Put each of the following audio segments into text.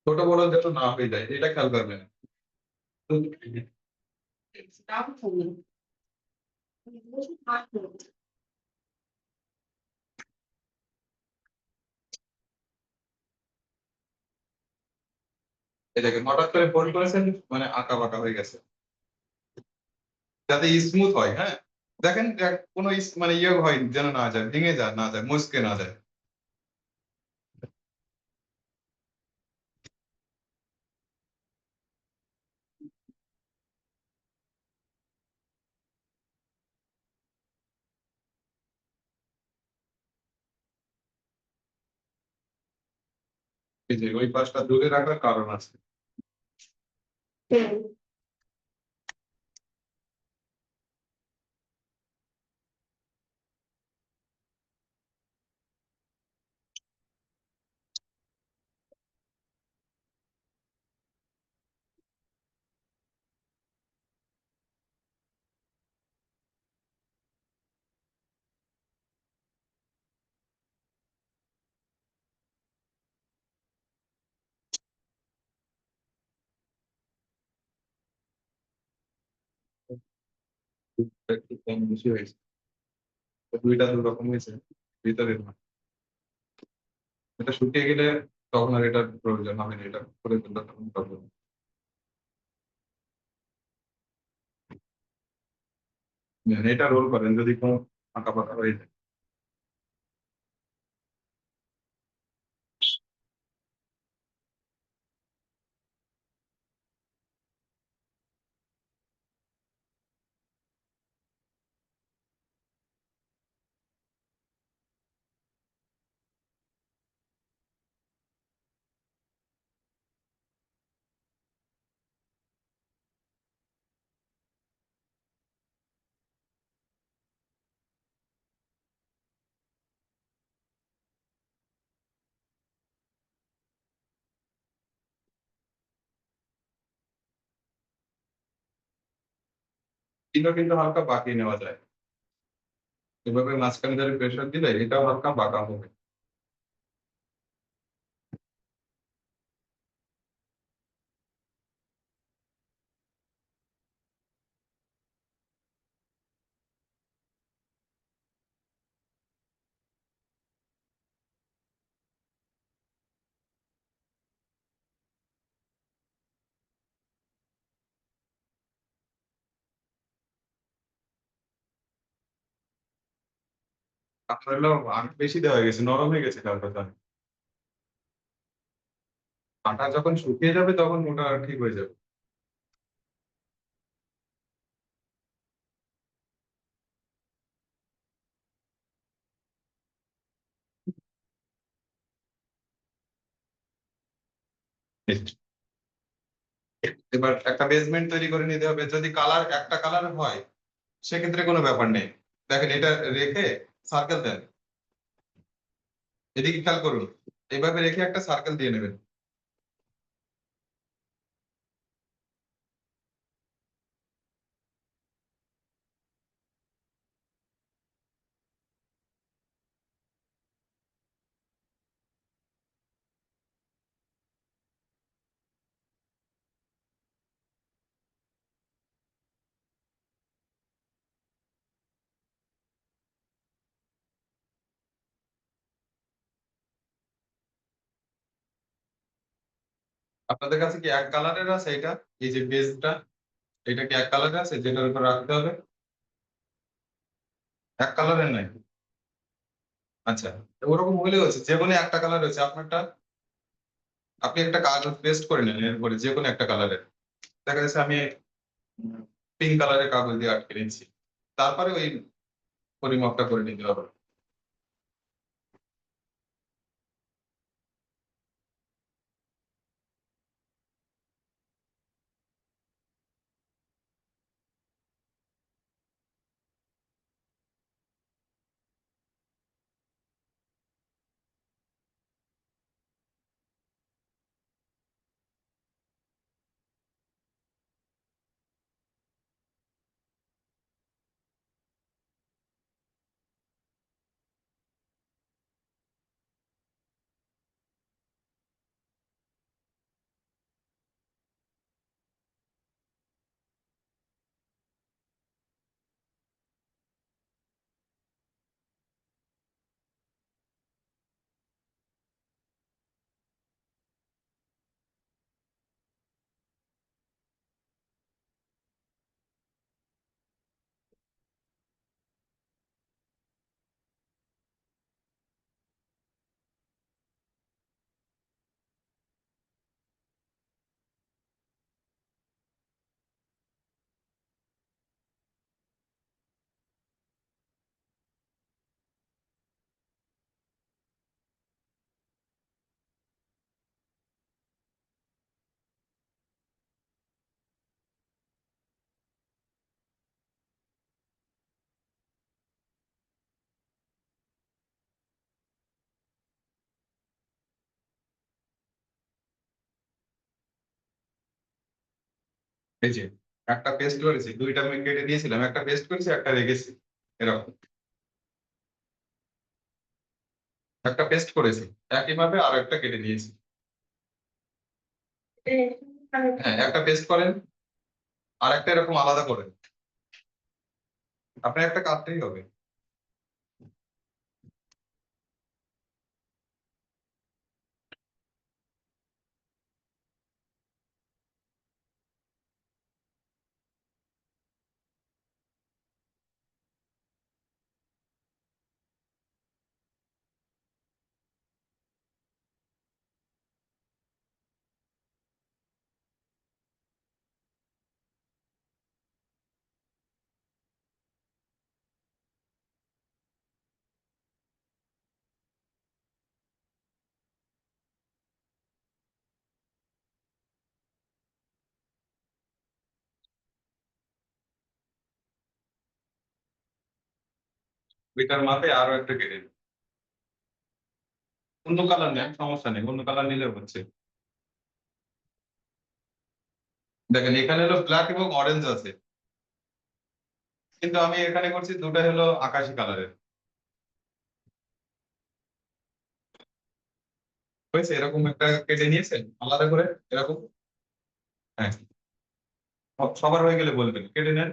ছোট বড় যেন না হয়ে যায় এটা খেয়াল করবেন। এই দেখেন হঠাৎ করে ফোল্ড করেছেন মানে আঁকা বাঁকা হয়ে গেছে। যাতে স্মুথ হয়, হ্যাঁ। দেখেন কোনো মানে ইয়ে হয় যেন না যায়, ভেঙে যায় না যায়, মুচকে না যায়। এই যে ওই পাশটা দূরে রাখার কারণ আছে। একটু কম বেশি হয়েছে, দুইটা দু রকম হয়েছে ভিতরের না। এটা শুকিয়ে গেলে তখন আর এটার প্রয়োজন হবে না, এটা করে ফেললে তখন প্রবলেম। এটা রোল করেন যদি কোনো আঁকা পাকা হয়ে যায়। কিন্তু কিন্তু হালকা বাঁকিয়ে নেওয়া যায়, এভাবে মাঝখানে ধরে প্রেশার দিলে এটাও হালকা বাঁকা হবে। আপনার হলো আগ বেশি দেওয়া হয়ে গেছে, নরম হয়ে গেছে কালপাতা। আটা যখন শুকিয়ে যাবে তখন ওটা ঠিক হয়ে যাবে। এবার একটা বেসমেন্ট তৈরি করে নিতে হবে, যদি কালার একটা কালার হয় সেক্ষেত্রে কোনো ব্যাপার নেই। দেখেন এটা রেখে সার্কেল দেন, এদিকে খেয়াল করুন, এইভাবে রেখে একটা সার্কেল দিয়ে নেবেন। আপনাদের কাছে কি এক কালারের আছে এটা? এই যে বেসটা, এটা কি এক কালারের আছে যেটার উপর রাখতে হবে? এক কালারের নাই? আচ্ছা, ওরকম হলেও আছে, যে কোনো একটা কালার আছে আপনারটা। আপনি একটা কাগজ পেস্ট করে নেন এরপরে যে কোনো একটা কালারের। দেখা যাচ্ছে আমি পিঙ্ক কালারের কাগজ দিয়ে আটকে নিচ্ছি, তারপরে ওই পরিমাপটা করে নিতে হবে। এই যে একটা পেস্ট করেছি, দুইটা আমি কেটে নিয়েছিলাম, একটা পেস্ট করেছি একটা রেখেছি এরকম, একটা পেস্ট করেছি, একইভাবে আরো একটা কেটে নিয়েছি। হ্যাঁ, একটা পেস্ট করেন আর একটা এরকম আলাদা করেন, আপনার একটা কাটতেই হবে। ওইটার মাপে আরো একটা কেটে নিন। অন্য কালার নেন, সমস্যা নেই, অন্য কালার নিলেও হচ্ছে। দেখেন এখানে হলো ব্ল্যাক এবং অরেঞ্জ আছে, কিন্তু আমি এখানে করছি দুটাই হলো আকাশি কালারের। হয়েছে, এরকম একটা কেটে নিয়েছেন আলাদা করে এরকম। হ্যাঁ, সবার হয়ে গেলে বলবেন, কেটে নেন।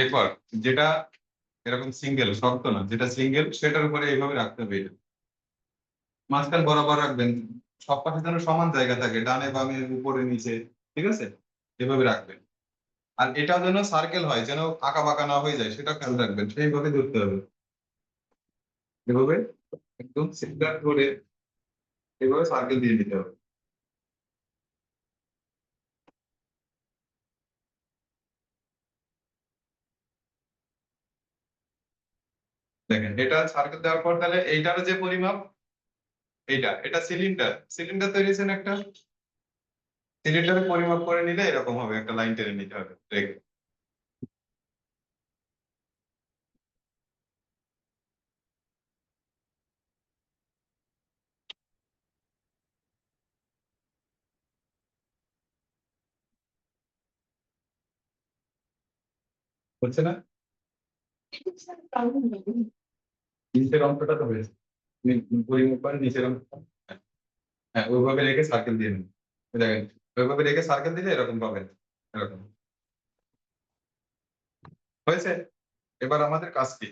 এরপর যেটা এরকম সিঙ্গেল, শক্ত না, যেটা সিঙ্গেল সেটার উপরে এইভাবে রাখতে হবে এটা। মাঝখান বরাবর রাখবেন, সব পাশে যেন সমান জায়গা থাকে, ডানে বামে উপরে নিচে, ঠিক আছে, এভাবে রাখবেন। আর এটা যেন সার্কেল হয়, যেন আঁকা বাঁকা না হয়ে যায় সেটা খেয়াল রাখবেন, সেইভাবে ধরতে হবে। এভাবে একদম সেন্টার ধরে এভাবে সার্কেল দিয়ে দিতে হবে। দেখেন এটা সার্কেল দেওয়ার পর তাহলে এইটার যে পরিমাপ, এটা সিলিন্ডার, সিলিন্ডার তৈরি হয়েছে না একটা, সিলিন্ডারের পরিমাপ করে নিলে এরকম হবে, একটা লাইন টেনে নিতে হবে রেখে। হচ্ছে না? নিচের অংশটা তো হয়েছে, পরিমাপ করে নিচের অংশটা। হ্যাঁ, ওইভাবে রেখে সার্কেল দিয়ে নিন। এই দেখেন, ওইভাবে রেখে সার্কেল দিলে এরকম পাবেন, এরকম। হয়েছে, এবার আমাদের কাজ কি,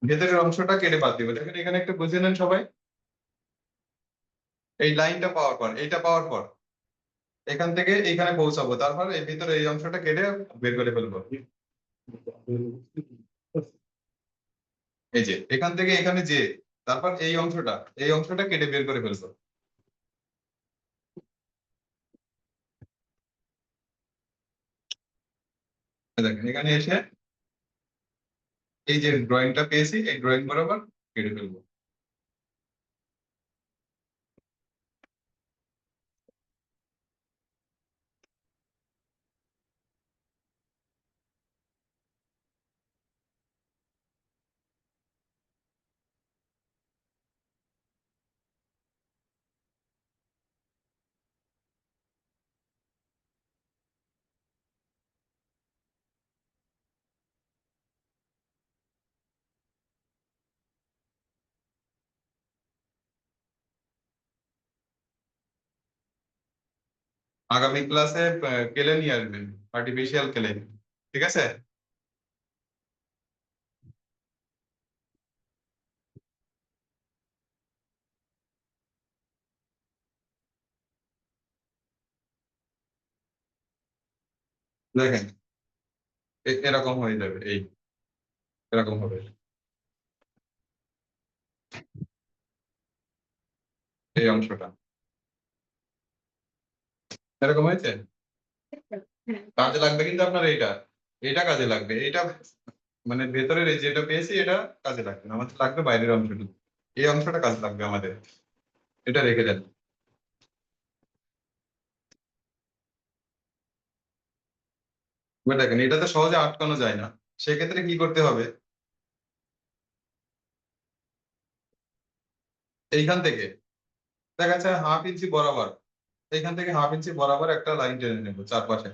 ভেতরের অংশটা কেটে বাদ দিব। দেখেন এখানে একটু বুঝে নেন সবাই, এই লাইনটা পাওয়ার পর, এইটা পাওয়ার পর এখান থেকে এইখানে পৌঁছাবো, তারপর এই ভিতরে এই অংশটা কেটে বের করে ফেলবো। এই যে এখান থেকে এখানে যে, তারপর এই অংশটা কেটে বের করে ফেলবো। দেখেন এখানে এসে এই যে ড্রয়িংটা পেয়েছি, এই ড্রয়িং বরাবর কেটে ফেলবো। আগামী ক্লাসে কেলে নিয়ে আসবেন, আর্টিফিশিয়াল কেলে, ঠিক আছে। দেখেন এরকম হয়ে যাবে, এরকম হবে, এই অংশটা এরকম হয়েছে। কাজে লাগবে কিন্তু আপনার এটা কাজে লাগবে, এটা মানে ভেতরের এই যেটা পেয়েছি এটা কাজে লাগবে না, আমাদের লাগবে বাইরের অংশটা, এই অংশটা কাজে লাগবে আমাদের, এটা রেখে দেন। এবার দেখেন এটা তো সহজে আটকানো যায় না, সেক্ষেত্রে কি করতে হবে, এইখান থেকে দেখা যাচ্ছে 1/2 ইঞ্চি বরাবর, এইখান থেকে 1/2 ইঞ্চি বরাবর একটা লাইন টেনে নেবো চারপাশে।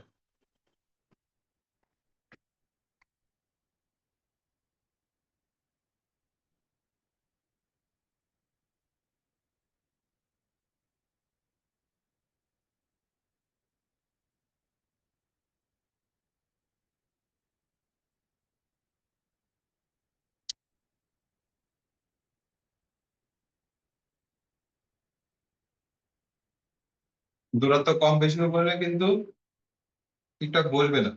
দূরত্ব কম বেশি হলে কিন্তু ঠিকঠাক বলবে না।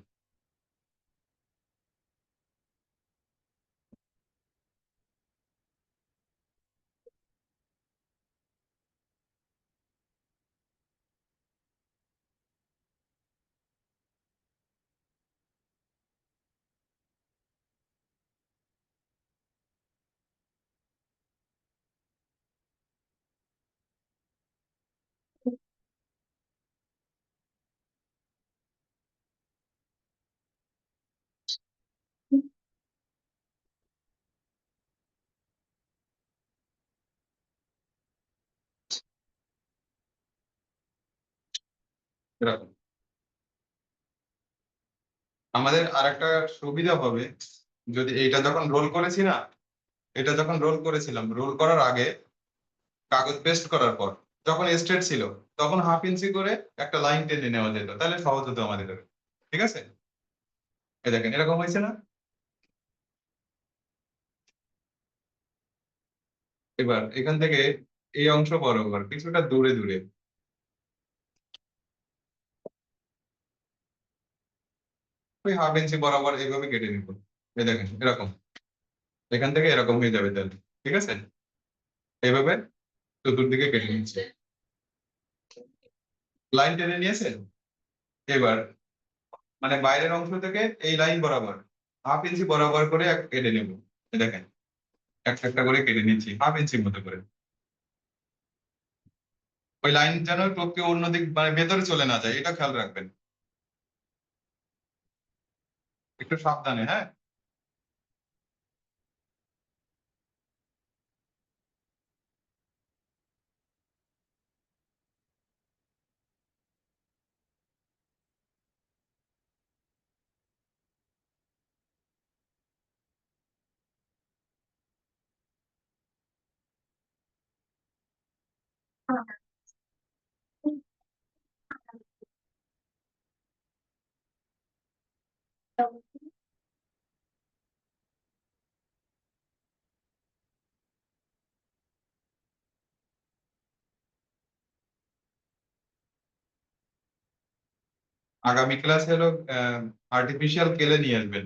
এরকম আমাদের আরেকটা সুবিধা হবে, যদি এইটা যখন রোল করেছি না, এটা যখন রোল করেছিলাম, রোল করার আগে কাগজ পেস্ট করার পর যখন স্ট্রেট ছিল, তখন 1/2 ইঞ্চি করে একটা লাইন টেনে নেওয়া যেত, তাহলে সহজ হতো আমাদের। ঠিক আছে, এই দেখেন এরকম হয়েছে না। এবার এখান থেকে এই অংশ বরাবর কিছুটা দূরে দূরে ওই 1/2 ইঞ্চি বরাবর এইভাবে কেটে নিব। এই দেখেন এরকম, এখান থেকে এরকম হয়ে যাবে তাহলে। ঠিক আছে, এইভাবে চতুর্দিকে কেটে নিচ্ছে, লাইন টেনে নিয়েছেন। এবার মানে বাইরের অংশ থেকে এই লাইন বরাবর 1/2 ইঞ্চি বরাবর করে কেটে নেব। এই দেখেন একটা একটা করে কেটে নিচ্ছি 1/2 ইঞ্চির মতো করে। ওই লাইন যেন টপকে অন্যদিক মানে ভেতরে চলে না যায়, এটা খেয়াল রাখবেন, একটু সাবধানে, হ্যাঁ। আগামী ক্লাস হলো আর্টিফিশিয়াল কেলে নিয়ে আসবেন,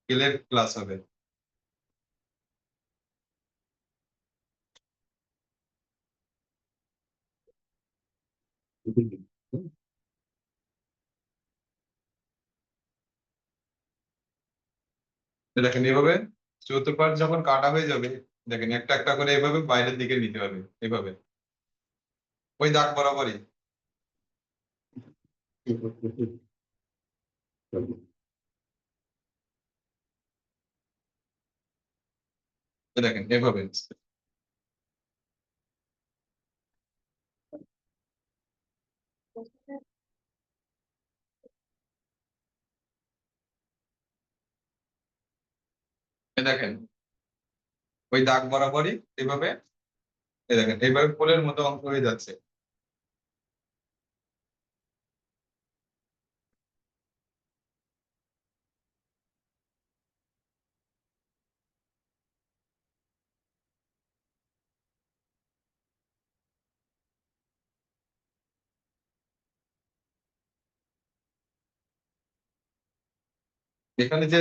কেলের ক্লাস হবে। তো দেখেন এভাবে চতুর্পাশ যখন কাটা হয়ে যাবে, দেখেন একটা একটা করে এভাবে বাইরের দিকে নিতে হবে, এভাবে ওই দাগ বরাবরই। তো দেখেন এভাবে, দেখেন ওই দাগ বরাবরই এভাবে, এই দেখেন এইভাবে ফুলের মতো অংশ হয়ে যাচ্ছে। এখানে যে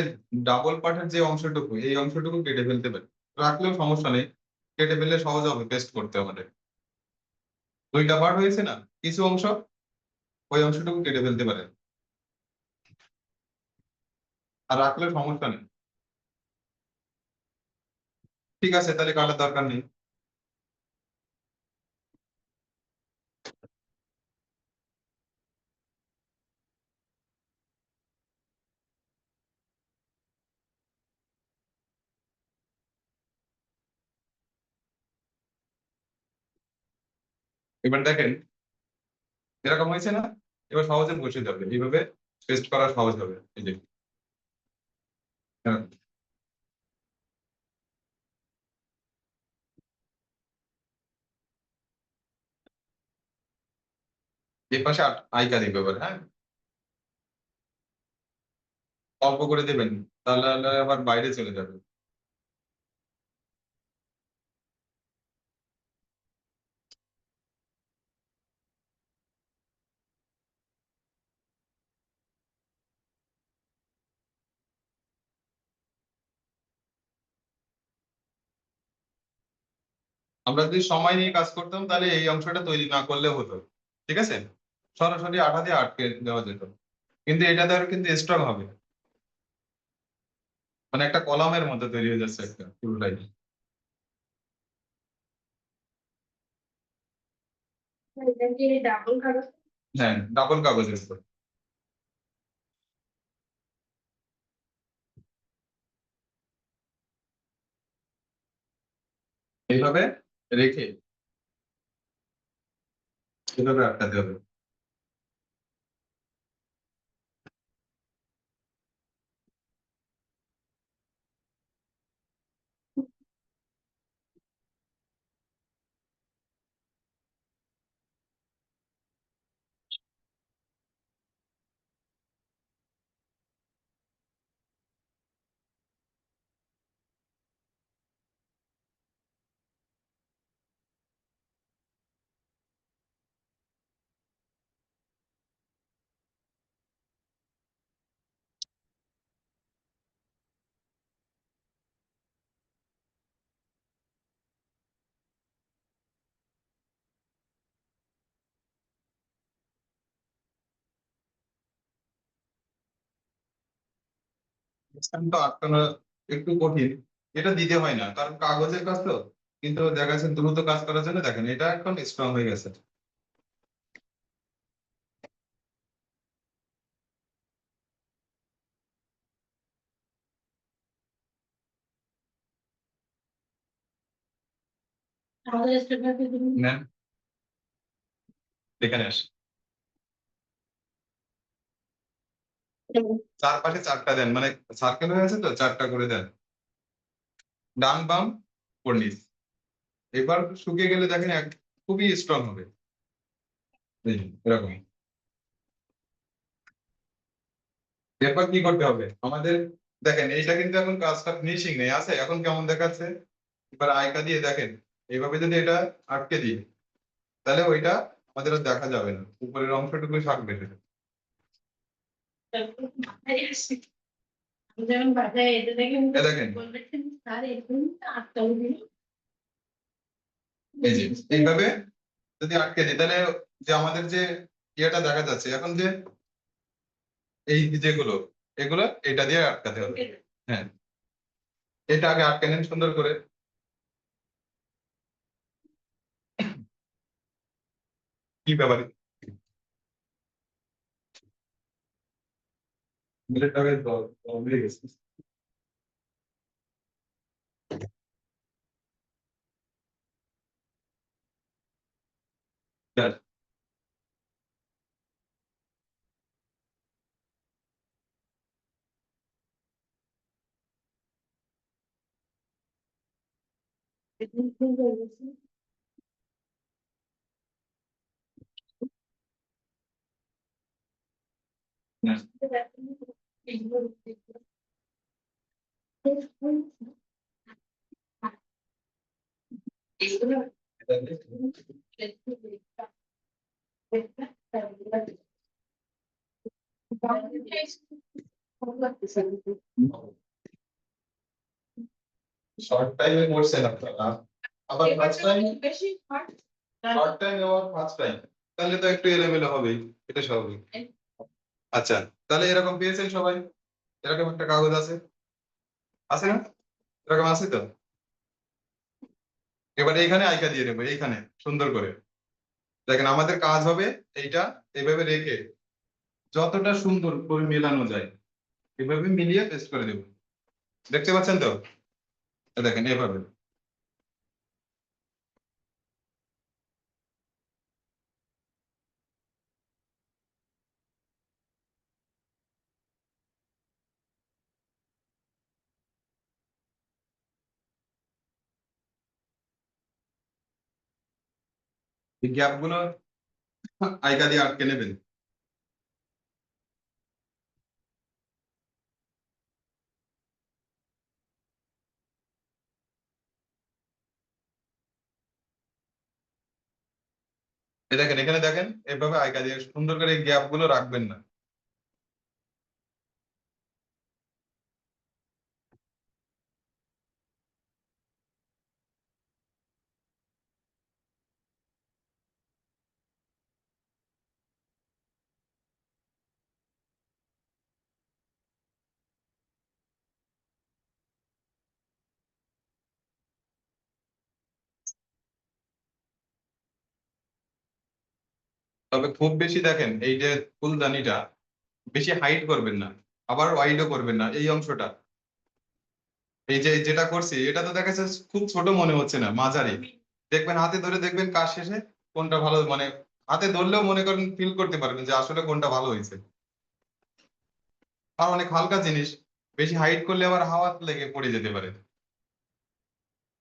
ডাবল পার্টের যে অংশটুকু, এই অংশটুকু কেটে ফেলতে পারি, রাখলেও সমস্যা নেই, কেটে ফেললে সহজ হবে পেস্ট করতে আমাদের। দুইটা পার্ট হয়েছে না, কিছু অংশ, ওই অংশটুকু কেটে ফেলতে পারেন, আর রাখলেও সমস্যা নেই। ঠিক আছে, তাহলে কাটার দরকার নেই। এবার দেখেন এরকম হয়েছে না, এবার সহজে বসে যাবে, এইভাবে পেস্ট করা সহজ হবে, এই যে। হ্যাঁ, এই পাশে আইকা দিবে এবার, হ্যাঁ, অল্প করে দেবেন, তাহলে আবার বাইরে চলে যাবে। আমরা যদি সময় নিয়ে কাজ করতাম তাহলে এই অংশটা তৈরি না করলেও হতো, ঠিক আছে, সরাসরি আঠা দিয়ে আটকে দেওয়া যেত। কিন্তু এটা দ্বারা কিন্তু স্ট্রং হবে, মানে একটা কলামের মতো তৈরি হয়ে যাচ্ছে একটা পুরোটাই। হ্যাঁ, ডাবল কাগজের উপর। এইভাবে রেখে এভাবে আটকাতে হবে। তো আটকানো একটু কঠিন, এটা দিতে হয় না কারণ কাগজের কাজ তো, কিন্তু দেখা যাচ্ছে দ্রুত কাজ করার জন্য দেখেন এটা এখন স্ট্রং হয়ে গেছে। নেন, এখানে আসে, চারপাশে চারটা দেন, মানে সার্কেল হয়ে আছে তো, চারটা করে দেন, ডান বাম উপর নিচ। এবার শুকিয়ে গেলে দেখেন খুবই স্ট্রং হবে, এই যে, এরকম। এরপর কি করতে হবে আমাদের, দেখেন এইটা কিন্তু এখন কাজটা ফিনিশিং নেই, আছে এখন কেমন দেখাচ্ছে। এবার আয়কা দিয়ে দেখেন, এইভাবে যদি এটা আটকে দিই তাহলে ওইটা আমাদের আর দেখা যাবে না, উপরের অংশটুকু থাকবে শুধু। এ দেখেন, এই যে এইভাবে যদি আটকে দিই তাহলে যে আমাদের যে ইয়েটা দেখা যাচ্ছে এখন, যে এই যেগুলো, এগুলো এটা দিয়ে আটকাতে হবে। হ্যাঁ, এটা আগে আটকে নেন সুন্দর করে। কি ব্যাপারে, বুলেটটা বেশ হয়ে গেছে। ব্যাস, ব্যাস। এটা দিয়ে শর্ট টাইমে করছেন আপনারা, আবার ফার্স্ট টাইম শর্ট টাইম আবার ফার্স্ট টাইম, তাহলে তো একটু এলোমেলো হবেই, এটা স্বাভাবিক। আচ্ছা, তাহলে এরকম পেয়েছেন সবাই? এরকম একটা কাগজ আছে, আছে না? এরকম আছে তো? এবারে এখানে আইকা দিয়ে দেবো, এইখানে সুন্দর করে। দেখেন আমাদের কাজ হবে এইটা এইভাবে রেখে যতটা সুন্দর করে মেলানো যায় এভাবে মিলিয়ে পেস্ট করে দেবো। দেখতে পাচ্ছেন তো? দেখেন এভাবে। এই গ্যাপ গুলো আইকা দিয়ে আটকে নেবেন। এই দেখেন এখানে দেখেন, এভাবে আইকা দিয়ে সুন্দর করে এই গ্যাপ গুলো রাখবেন না। তবে খুব বেশি দেখেন এই যে ফুলদানিটা বেশি হাইট করবেন না, আবার ওয়াইডও করবেন না। এই অংশটা এই যে যেটা করছি এটা তো দেখা যাচ্ছে খুব ছোট মনে হচ্ছে না, মাঝারি। দেখবেন হাতে ধরে দেখবেন কাজ শেষে কোনটা ভালো, মানে হাতে ধরলেও মনে করেন ফিল করতে পারবেন যে আসলে কোনটা ভালো হয়েছে। আর অনেক হালকা জিনিস, বেশি হাইট করলে আবার হাওয়া লেগে পড়ে যেতে পারে।